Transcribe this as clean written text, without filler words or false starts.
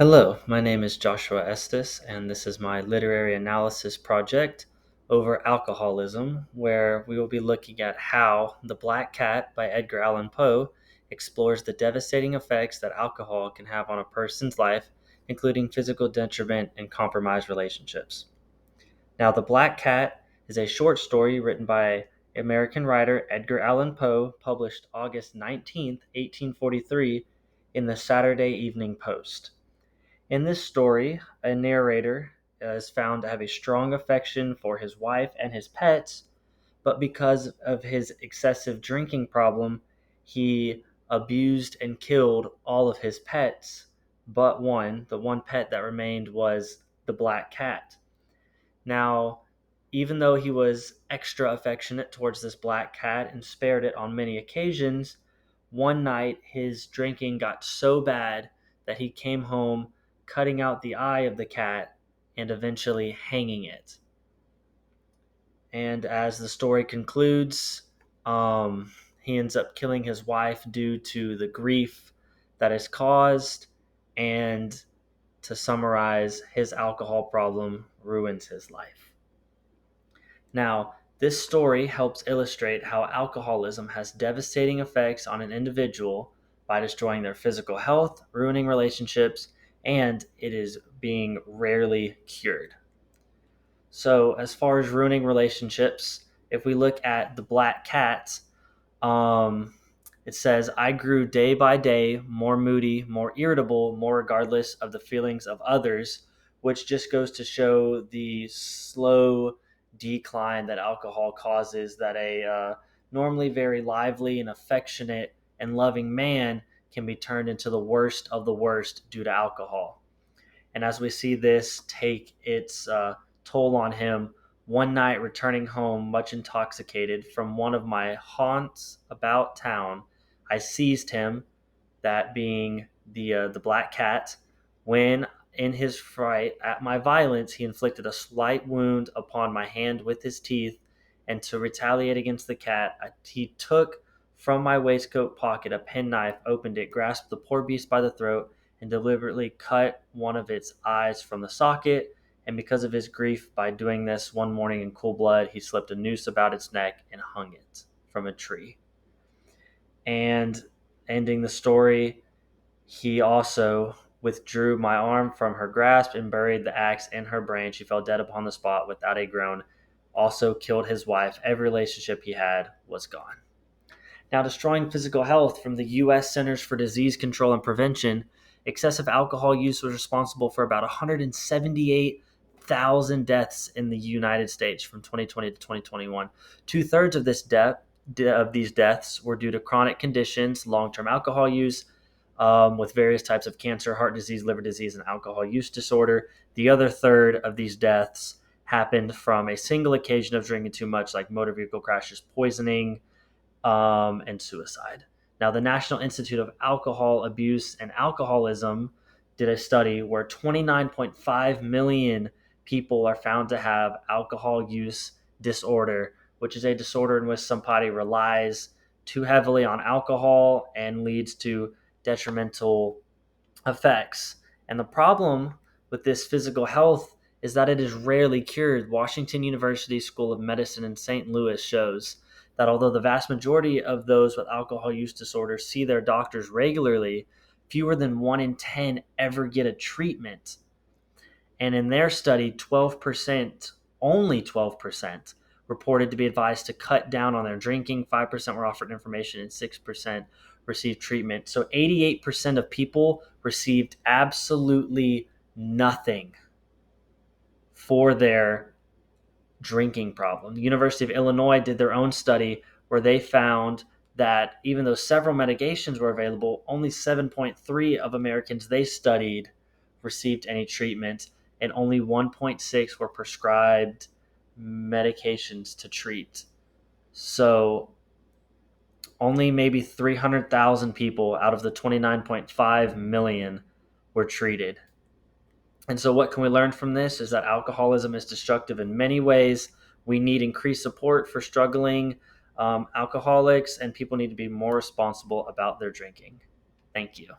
Hello, my name is Joshua Estes, and this is my literary analysis project over alcoholism, where we will be looking at how The Black Cat by Edgar Allan Poe explores the devastating effects that alcohol can have on a person's life, including physical detriment and compromised relationships. Now, The Black Cat is a short story written by American writer Edgar Allan Poe, published August 19th, 1843, in the Saturday Evening Post. In this story, a narrator is found to have a strong affection for his wife and his pets, but because of his excessive drinking problem, he abused and killed all of his pets but one. The one pet that remained was the black cat. Now, even though he was extra affectionate towards this black cat and spared it on many occasions, one night his drinking got so bad that he came home cutting out the eye of the cat and eventually hanging it. And as the story concludes, he ends up killing his wife due to the grief that is caused. And to summarize, his alcohol problem ruins his life. Now, this story helps illustrate how alcoholism has devastating effects on an individual by destroying their physical health, ruining relationships, and it is being rarely cured. So, as far as ruining relationships, if we look at the black cat, um, it says, I grew day by day more moody, more irritable, more regardless of the feelings of others, which just goes to show the slow decline that alcohol causes, that a normally very lively and affectionate and loving man can be turned into the worst of the worst due to alcohol. And as we see this take its toll on him, one night returning home much intoxicated from one of my haunts about town, I seized him, that being the black cat, when in his fright at my violence he inflicted a slight wound upon my hand with his teeth, and to retaliate against the cat, he took from my waistcoat pocket a penknife, opened it, grasped the poor beast by the throat, and deliberately cut one of its eyes from the socket. And because of his grief, by doing this one morning in cool blood, he slipped a noose about its neck and hung it from a tree. And ending the story, he also withdrew my arm from her grasp and buried the axe in her brain. She fell dead upon the spot without a groan. Also killed his wife. Every relationship he had was gone. Now, destroying physical health, from the U.S. Centers for Disease Control and Prevention, excessive alcohol use was responsible for about 178,000 deaths in the United States from 2020 to 2021. Two-thirds of these deaths were due to chronic conditions, long-term alcohol use, with various types of cancer, heart disease, liver disease, and alcohol use disorder. The other third of these deaths happened from a single occasion of drinking too much, like motor vehicle crashes, poisoning, and suicide. Now, the National Institute of Alcohol Abuse and Alcoholism did a study where 29.5 million people are found to have alcohol use disorder, which is a disorder in which somebody relies too heavily on alcohol and leads to detrimental effects. And the problem with this physical health is that it is rarely cured. Washington University School of Medicine in St. Louis shows that although the vast majority of those with alcohol use disorders see their doctors regularly, fewer than 1 in 10 ever get a treatment. And in their study, 12%, only 12%, reported to be advised to cut down on their drinking, 5% were offered information, and 6% received treatment. So 88% of people received absolutely nothing for their drinking problem. The University of Illinois did their own study where they found that even though several medications were available, only 7.3 of Americans they studied received any treatment, and only 1.6 were prescribed medications to treat. So only maybe 300,000 people out of the 29.5 million were treated. And so, what can we learn from this is that alcoholism is destructive in many ways. We need increased support for struggling alcoholics, and people need to be more responsible about their drinking. Thank you.